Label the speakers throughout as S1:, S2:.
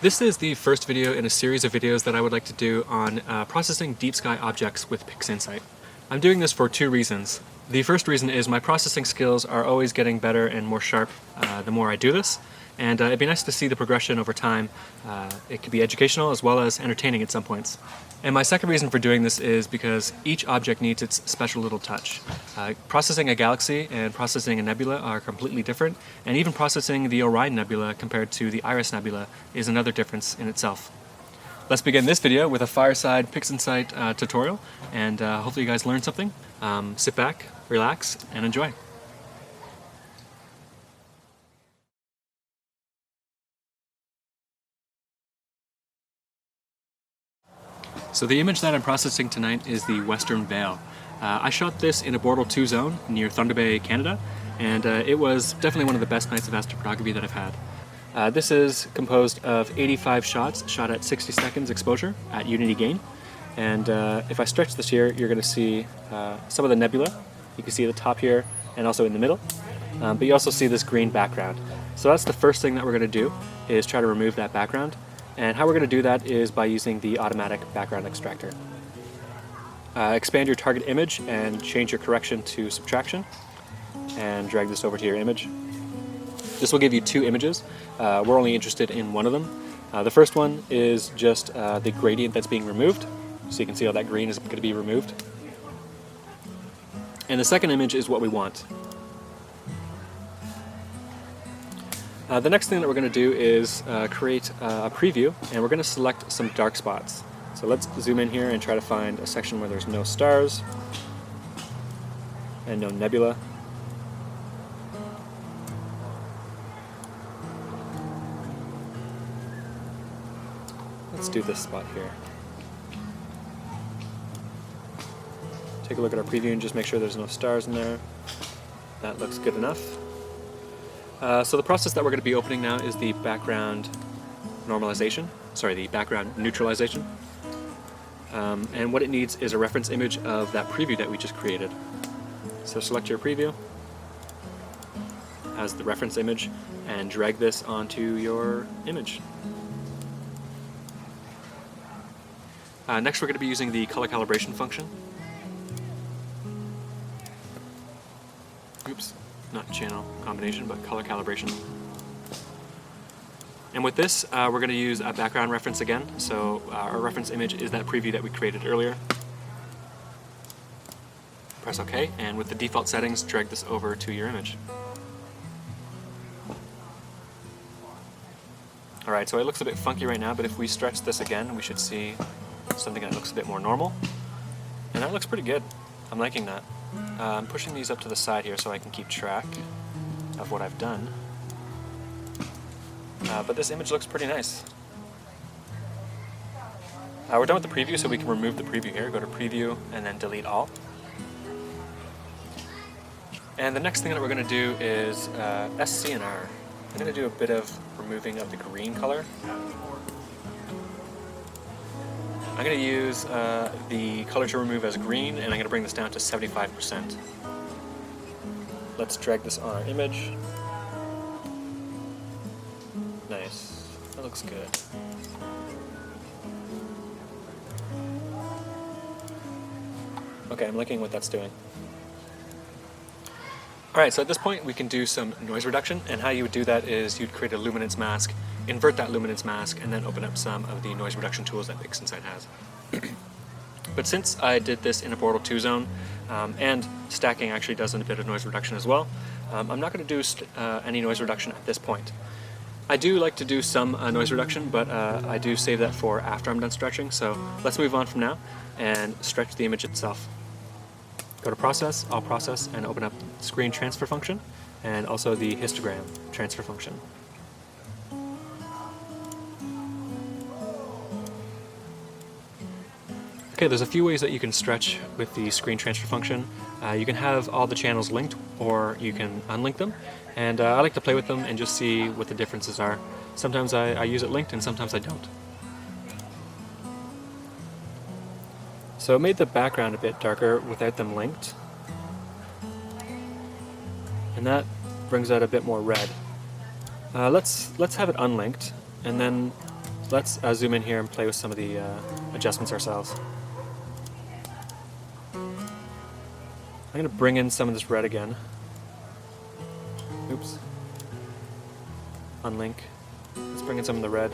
S1: This is the first video in a series of videos that I would like to do on processing deep sky objects with PixInsight. I'm doing this for two reasons. The first reason is my processing skills are always getting better and more sharp the more I do this, and it'd be nice to see the progression over time. It could be educational as well as entertaining at some points. And my second reason for doing this is because each object needs its special little touch. Processing a galaxy and processing a nebula are completely different, and even processing the Orion Nebula compared to the Iris Nebula is another difference in itself. Let's begin this video with a fireside PixInsight tutorial, and hopefully you guys learned something. Sit back, relax, and enjoy. So the image that I'm processing tonight is the Western Veil. I shot this in a Bortle 2 zone near Thunder Bay, Canada, and it was definitely one of the best nights of astrophotography that I've had. This is composed of 85 shots shot at 60 seconds exposure at unity gain, and if I stretch this here, you're going to see some of the nebula. You can see the top here and also in the middle, but you also see this green background. So that's the first thing that we're going to do, is try to remove that background. And how we're going to do that is by using the automatic background extractor. Expand your target image and change your correction to subtraction, and drag this over to your image. This will give you two images. We're only interested in one of them. The first one is just the gradient that's being removed, so you can see how that green is going to be removed. And the second image is what we want. The next thing that we're going to do is create a preview, and we're going to select some dark spots. So let's zoom in here and try to find a section where there's no stars and no nebula. Let's do this spot here. Take a look at our preview and just make sure there's no stars in there. That looks good enough. So the process that we're going to be opening now is the background neutralization. And what it needs is a reference image of that preview that we just created. So select your preview as the reference image and drag this onto your image. Next we're going to be using the color calibration function. Oops. Not channel combination, but color calibration. And with this, we're going to use a background reference again. So our reference image is that preview that we created earlier. Press OK, and with the default settings, drag this over to your image. Alright, so it looks a bit funky right now, but if we stretch this again, we should see something that looks a bit more normal. And that looks pretty good. I'm liking that. I'm pushing these up to the side here so I can keep track of what I've done. But this image looks pretty nice. We're done with the preview, so we can remove the preview here. Go to Preview and then Delete All. And the next thing that we're going to do is SCNR. I'm going to do a bit of removing of the green color. I'm going to use the color to remove as green, and I'm going to bring this down to 75%. Let's drag this on our image. Nice. That looks good. Okay, I'm liking what that's doing. Alright, so at this point we can do some noise reduction, and how you would do that is you'd create a luminance mask, invert that luminance mask, and then open up some of the noise reduction tools that PixInsight has. But since I did this in a Bortle 2 zone, and stacking actually does a bit of noise reduction as well, I'm not going to do any noise reduction at this point. I do like to do some noise reduction, but I do save that for after I'm done stretching, so let's move on from now and stretch the image itself. Go to Process, All Process, and open up Screen Transfer function, and also the histogram transfer function. Okay, there's a few ways that you can stretch with the screen transfer function. You can have all the channels linked, or you can unlink them, and I like to play with them and just see what the differences are. Sometimes I use it linked and sometimes I don't. So it made the background a bit darker without them linked, and that brings out a bit more red. Let's have it unlinked, and then let's zoom in here and play with some of the adjustments ourselves. I'm going to bring in some of this red again. Oops. Unlink. Let's bring in some of the red.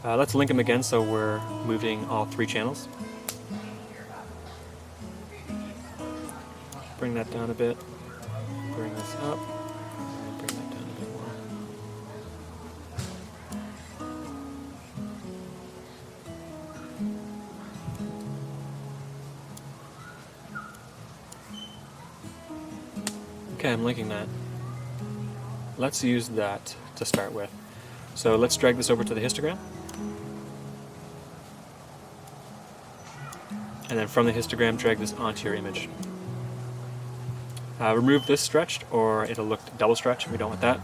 S1: Let's link them again so we're moving all 3 channels. Bring that down a bit. Bring this up. And bring that down a bit more. Okay, I'm linking that. Let's use that to start with. So let's drag this over to the histogram. And then from the histogram, drag this onto your image. Remove this stretched, or it'll look double stretched. We don't want that.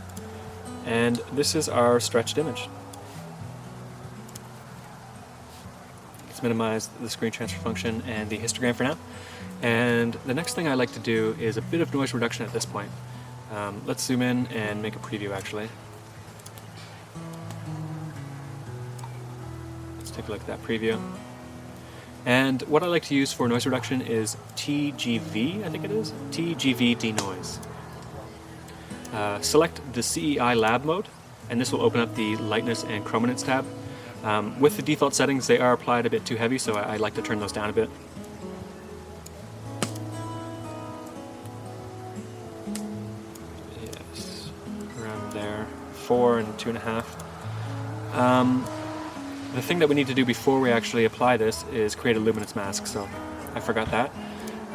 S1: And this is our stretched image. Let's minimize the screen transfer function and the histogram for now. And the next thing I like to do is a bit of noise reduction at this point. Let's zoom in and make a preview actually. Let's take a look at that preview. And what I like to use for noise reduction is TGV, I think it is, TGV denoise. Select the CEI lab mode, and this will open up the lightness and chrominance tab. With the default settings, they are applied a bit too heavy, so I like to turn those down a bit. Yes, around there, 4 and 2.5. The thing that we need to do before we actually apply this is create a luminance mask, so I forgot that.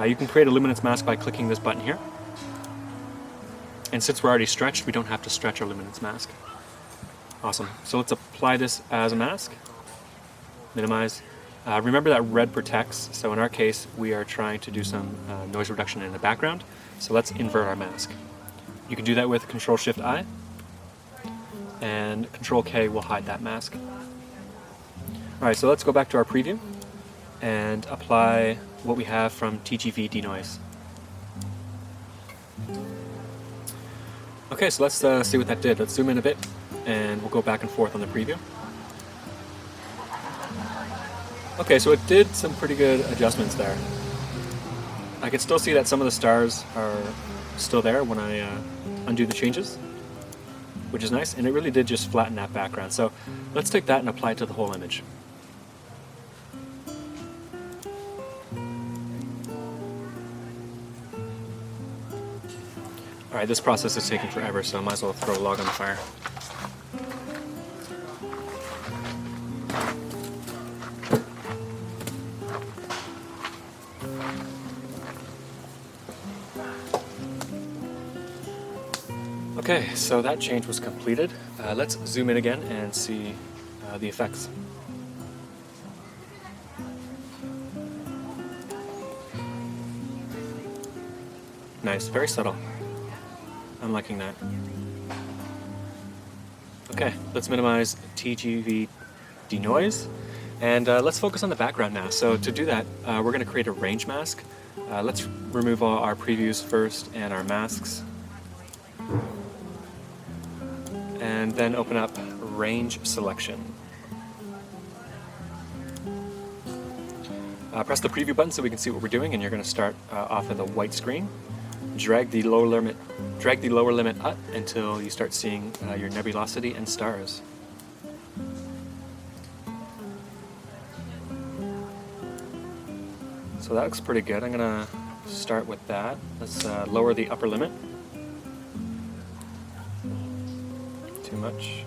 S1: You can create a luminance mask by clicking this button here. And since we're already stretched, we don't have to stretch our luminance mask. Awesome. So let's apply this as a mask. Minimize. Remember that red protects, so in our case, we are trying to do some noise reduction in the background. So let's invert our mask. You can do that with Control-Shift-I, and Control-K will hide that mask. Alright, so let's go back to our preview and apply what we have from TGV denoise. Okay, so let's see what that did. Let's zoom in a bit and we'll go back and forth on the preview. Okay, so it did some pretty good adjustments there. I can still see that some of the stars are still there when I undo the changes, which is nice, and it really did just flatten that background. So let's take that and apply it to the whole image. Alright, this process is taking forever, so I might as well throw a log on the fire. Okay, so that change was completed. Let's zoom in again and see the effects. Nice, very subtle. I'm liking that. Okay, let's minimize TGV denoise, and let's focus on the background now. So to do that, we're going to create a range mask. Let's remove all our previews first and our masks, and then open up range selection. Press the preview button so we can see what we're doing, and you're going to start off with a white screen. Drag the lower limit up until you start seeing your nebulosity and stars. So that looks pretty good. I'm going to start with that. Let's lower the upper limit. Too much.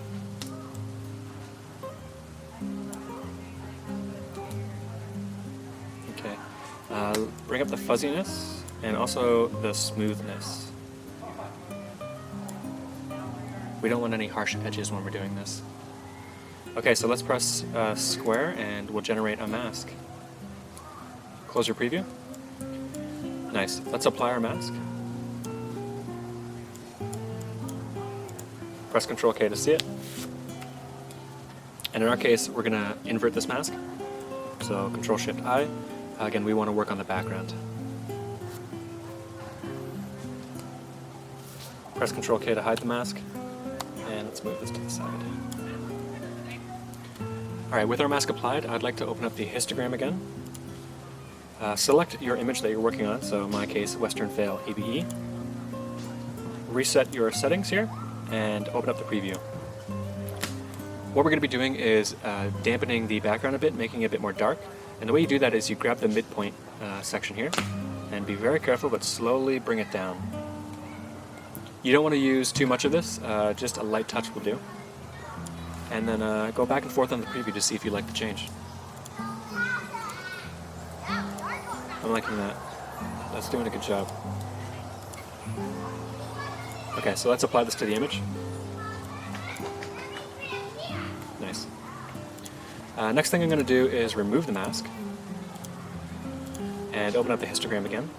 S1: Okay. Bring up the fuzziness and also the smoothness. We don't want any harsh edges when we're doing this. Okay, so let's press square and we'll generate a mask. Close your preview. Nice. Let's apply our mask. Press Control-K to see it. And in our case, we're going to invert this mask. So Control-Shift-I. Again, we want to work on the background. Press Control-K to hide the mask. And let's move this to the side. Alright, with our mask applied, I'd like to open up the histogram again. Select your image that you're working on, so in my case, Western Veil ABE. Reset your settings here, and open up the preview. What we're going to be doing is dampening the background a bit, making it a bit more dark. And the way you do that is you grab the midpoint section here, and be very careful, but slowly bring it down. You don't want to use too much of this, just a light touch will do. And then go back and forth on the preview to see if you like the change. I'm liking that. That's doing a good job. Okay, so let's apply this to the image. Nice. Next thing I'm going to do is remove the mask and open up the histogram again.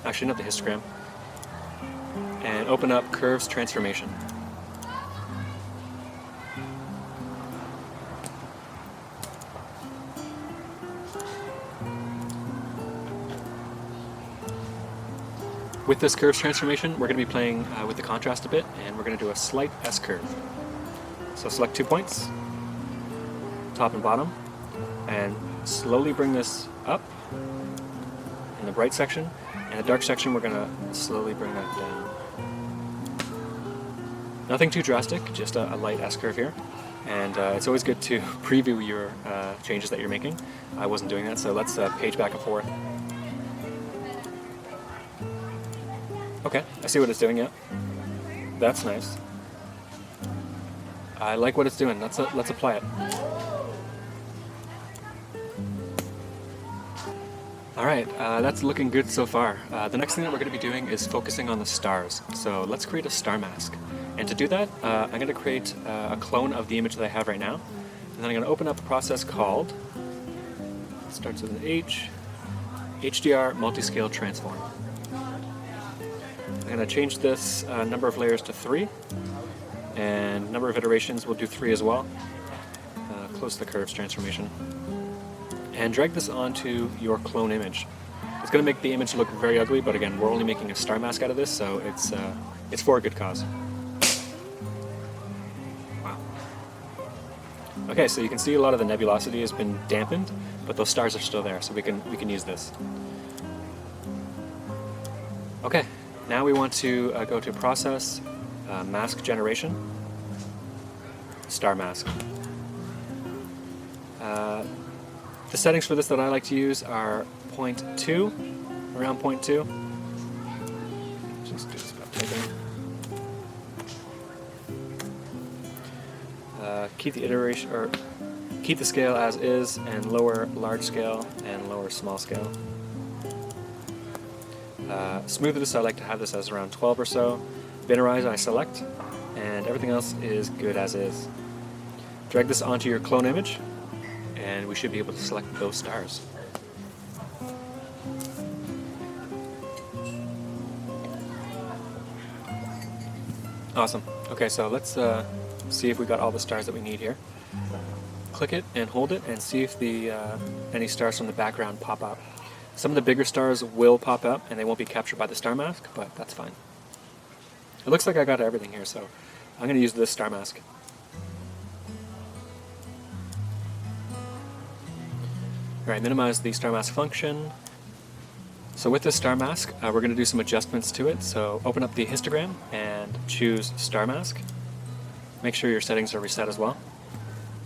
S1: Actually, not the histogram. And open up Curves Transformation. With this Curves Transformation, we're going to be playing with the contrast a bit, and we're going to do a slight S-curve. So select 2 points, top and bottom, and slowly bring this up in the bright section, and the dark section we're going to slowly bring that down. Nothing too drastic, just a light S-curve here. And it's always good to preview your changes that you're making. I wasn't doing that, so let's page back and forth. Okay, I see what it's doing, yeah. That's nice. I like what it's doing. Let's apply it. Alright, that's looking good so far. The next thing that we're going to be doing is focusing on the stars. So let's create a star mask. And to do that, I'm going to create a clone of the image that I have right now. And then I'm going to open up a process called, starts with an H, HDR Multiscale Transform. I'm going to change this number of layers to 3, and number of iterations we'll do 3 as well. Close the Curves Transformation. And drag this onto your clone image. It's going to make the image look very ugly, but again, we're only making a star mask out of this, so it's for a good cause. Wow. Okay, so you can see a lot of the nebulosity has been dampened, but those stars are still there, so we can use this. Okay. Now we want to go to Process, Mask Generation, Star Mask. The settings for this that I like to use are 0.2, around 0.2. Just do this about typing. Keep the iteration, or keep the scale as is, and lower large scale and lower small scale. Smoothness, I like to have this as around 12 or so. Binarize, I select, and everything else is good as is. Drag this onto your clone image, and we should be able to select those stars. Awesome. Okay, so let's see if we got all the stars that we need here. Click it and hold it, and see if any stars from the background pop up. Some of the bigger stars will pop up and they won't be captured by the star mask, but that's fine. It looks like I got everything here, so I'm going to use this star mask. Alright, minimize the star mask function. So with this star mask, we're going to do some adjustments to it. So open up the histogram and choose star mask. Make sure your settings are reset as well.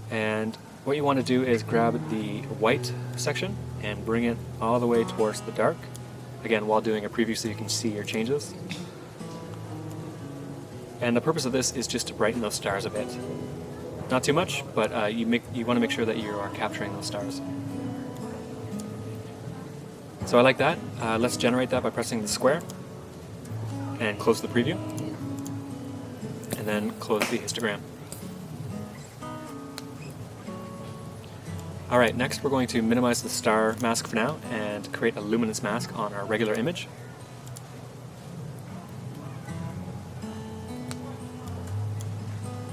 S1: And what you want to do is grab the white section and bring it all the way towards the dark. Again, while doing a preview so you can see your changes. And the purpose of this is just to brighten those stars a bit. Not too much, but you want to make sure that you are capturing those stars. So I like that. Let's generate that by pressing the square and close the preview. And then close the histogram. Alright, next we're going to minimize the star mask for now and create a luminance mask on our regular image.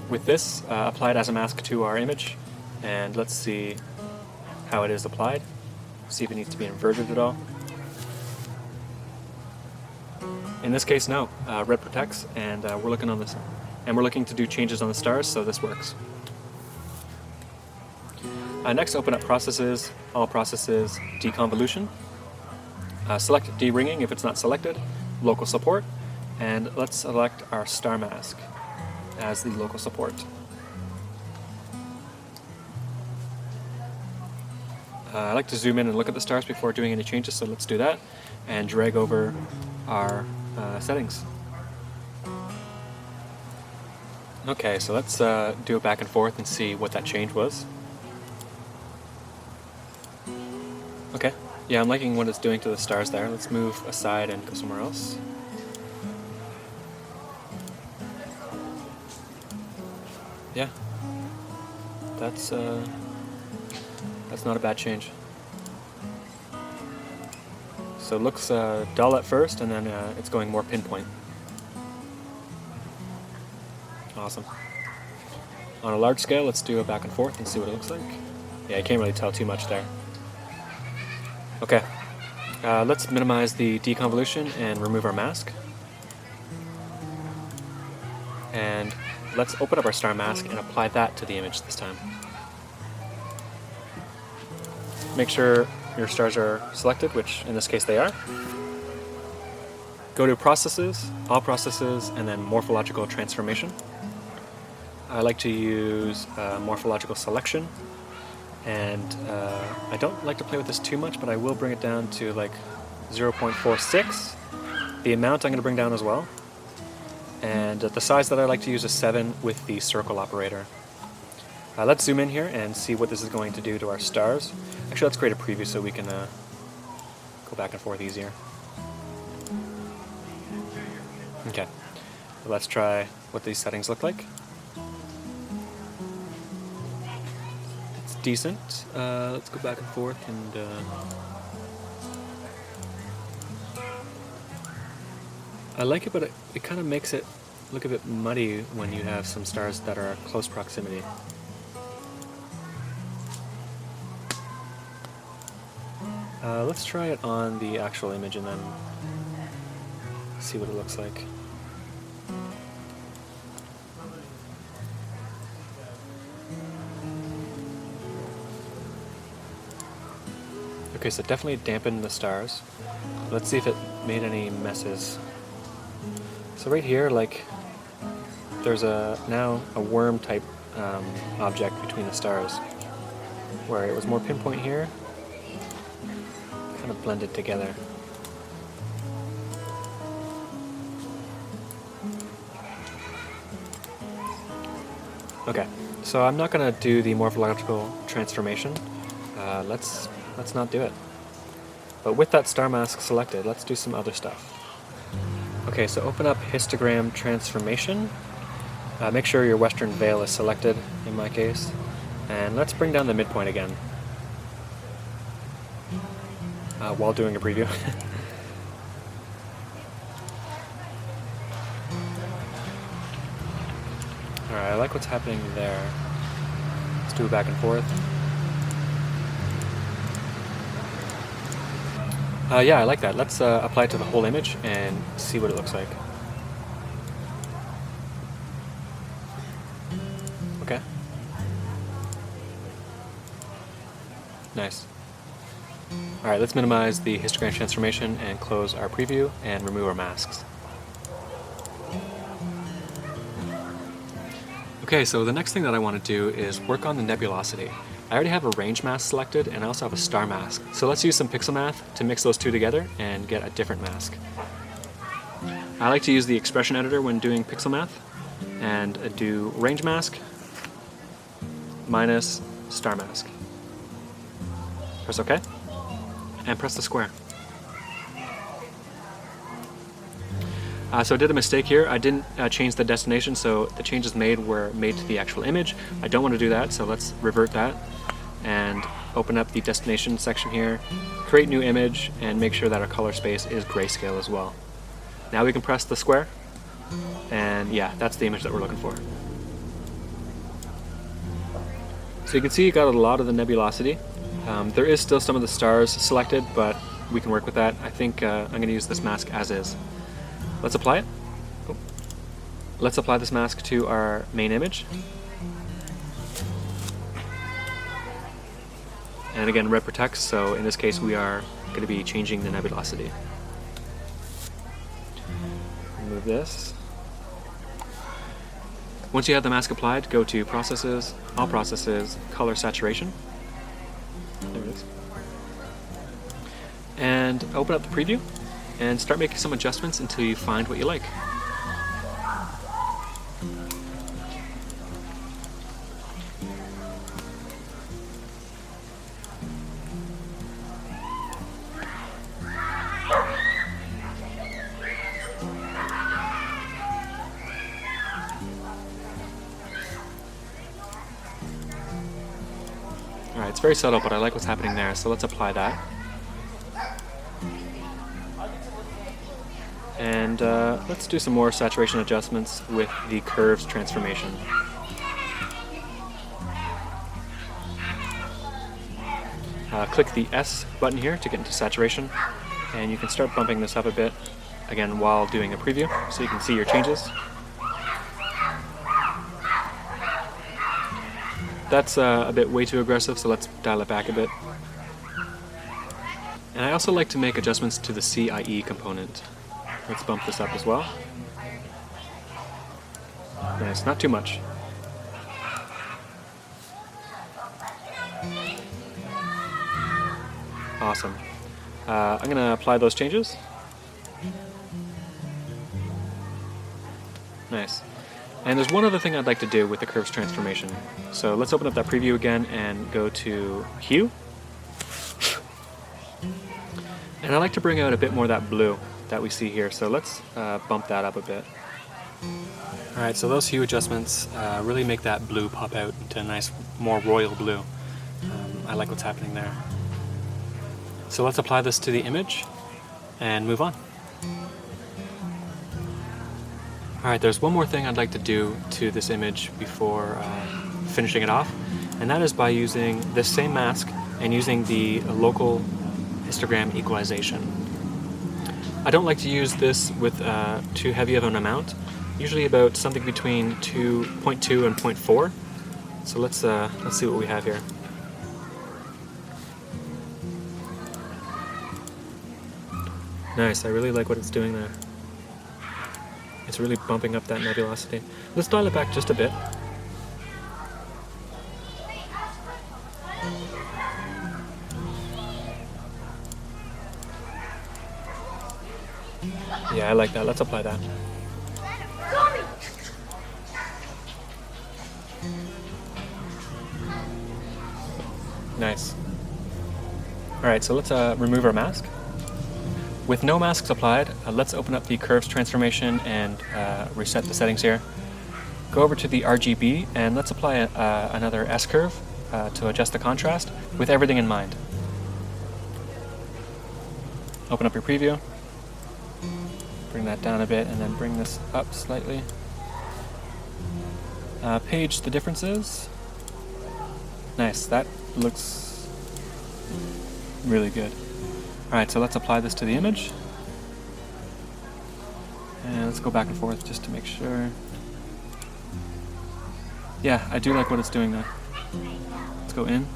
S1: With this, apply it as a mask to our image, and let's see how it is applied. See if it needs to be inverted at all. In this case, no. Red protects, and we're looking on this, and we're looking to do changes on the stars, so this works. Next, open up Processes, All Processes, Deconvolution. Select D-ringing if it's not selected, Local Support, and let's select our star mask as the local support. I like to zoom in and look at the stars before doing any changes, so let's do that, and drag over our settings. Okay, so let's do it back and forth and see what that change was. Okay, yeah, I'm liking what it's doing to the stars there. Let's move aside and go somewhere else. Yeah, that's not a bad change. So it looks dull at first, and then it's going more pinpoint. Awesome. On a large scale, let's do a back and forth and see what it looks like. Yeah, you can't really tell too much there. Okay, let's minimize the deconvolution and remove our mask. And let's open up our star mask and apply that to the image this time. Make sure your stars are selected, which in this case they are. Go to Processes, All Processes, and then Morphological Transformation. I like to use Morphological Selection, and I don't like to play with this too much, but I will bring it down to like 0.46. The amount I'm going to bring down as well. And the size that I like to use is 7 with the circle operator. Let's zoom in here and see what this is going to do to our stars. Actually, let's create a preview so we can go back and forth easier. Okay, so let's try what these settings look like. It's decent. Let's go back and forth and I like it, but it kind of makes it look a bit muddy when you have some stars that are close proximity. Let's try it on the actual image and then see what it looks like. Okay, so definitely dampened the stars. Let's see if it made any messes. So right here, like, there's now a worm type object between the stars, where it was more pinpoint here, kind of blended together. Okay, so I'm not going to do the morphological transformation. Let's not do it. But with that star mask selected, let's do some other stuff. Okay, so open up histogram transformation. Make sure your western veil is selected, in my case. And let's bring down the midpoint again, while doing a preview. Alright, I like what's happening there. Let's do it back and forth. Yeah, I like that. Let's apply it to the whole image and see what it looks like. Okay. Nice. Alright, let's minimize the histogram transformation and close our preview and remove our masks. Okay, so the next thing that I want to do is work on the nebulosity. I already have a range mask selected and I also have a star mask. So let's use some pixel math to mix those two together and get a different mask. I like to use the expression editor when doing pixel math and do range mask minus star mask. Press OK and press the square. So I did a mistake here. I didn't change the destination, so the changes made were made to the actual image. I don't want to do that, so let's revert that and open up the destination section here, create new image, and make sure that our color space is grayscale as well. Now we can press the square, and yeah, that's the image that we're looking for. So you can see you got a lot of the nebulosity. There is still some of the stars selected, but we can work with that. I think I'm going to use this mask as is. Let's apply it. Oh. Let's apply this mask to our main image. And again, red protects, so in this case we are going to be changing the nebulosity. Remove this. Once you have the mask applied, go to Processes, All Processes, Color Saturation. There it is. And open up the preview and start making some adjustments until you find what you like. Alright, it's very subtle, but I like what's happening there, so let's apply that. And let's do some more saturation adjustments with the curves transformation. Click the S button here to get into saturation, and you can start bumping this up a bit, again while doing a preview, so you can see your changes. That's a bit way too aggressive, so let's dial it back a bit. And I also like to make adjustments to the CIE component. Let's bump this up as well. Nice, not too much. Awesome. I'm going to apply those changes. Nice. And there's one other thing I'd like to do with the curves transformation. So let's open up that preview again and go to Hue. And I like to bring out a bit more of that blue that we see here, so let's bump that up a bit. Alright, so those hue adjustments really make that blue pop out into a nice, more royal blue. I like what's happening there. So let's apply this to the image and move on. Alright, there's one more thing I'd like to do to this image before finishing it off, and that is by using this same mask and using the local histogram equalization. I don't like to use this with too heavy of an amount, usually about something between 0.2 and 0.4. So let's see what we have here. Nice, I really like what it's doing there. It's really bumping up that nebulosity. Let's dial it back just a bit. Yeah, I like that. Let's apply that. Nice. Alright, so let's remove our mask. With no masks applied, let's open up the curves transformation and reset the settings here. Go over to the RGB and let's apply another S curve to adjust the contrast with everything in mind. Open up your preview. Bring that down a bit and then bring this up slightly. Page the differences. Nice, that looks really good. Alright, so let's apply this to the image. And let's go back and forth just to make sure. Yeah, I do like what it's doing there. Let's go in.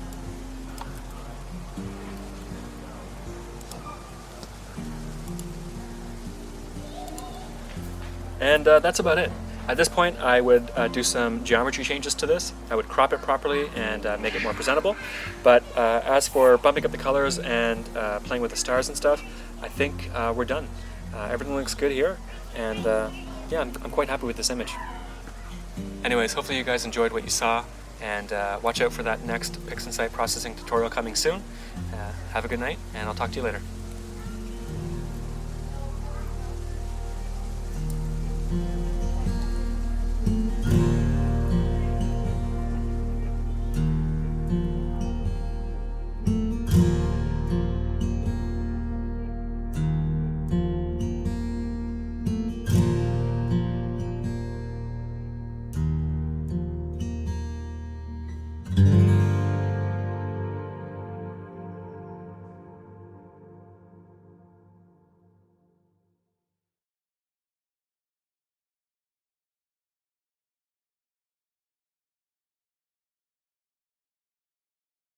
S1: And that's about it. At this point, I would do some geometry changes to this. I would crop it properly and make it more presentable. But as for bumping up the colors and playing with the stars and stuff, I think we're done. Everything looks good here, and yeah, I'm quite happy with this image. Anyways, hopefully you guys enjoyed what you saw, and watch out for that next PixInsight processing tutorial coming soon. Have a good night, and I'll talk to you later.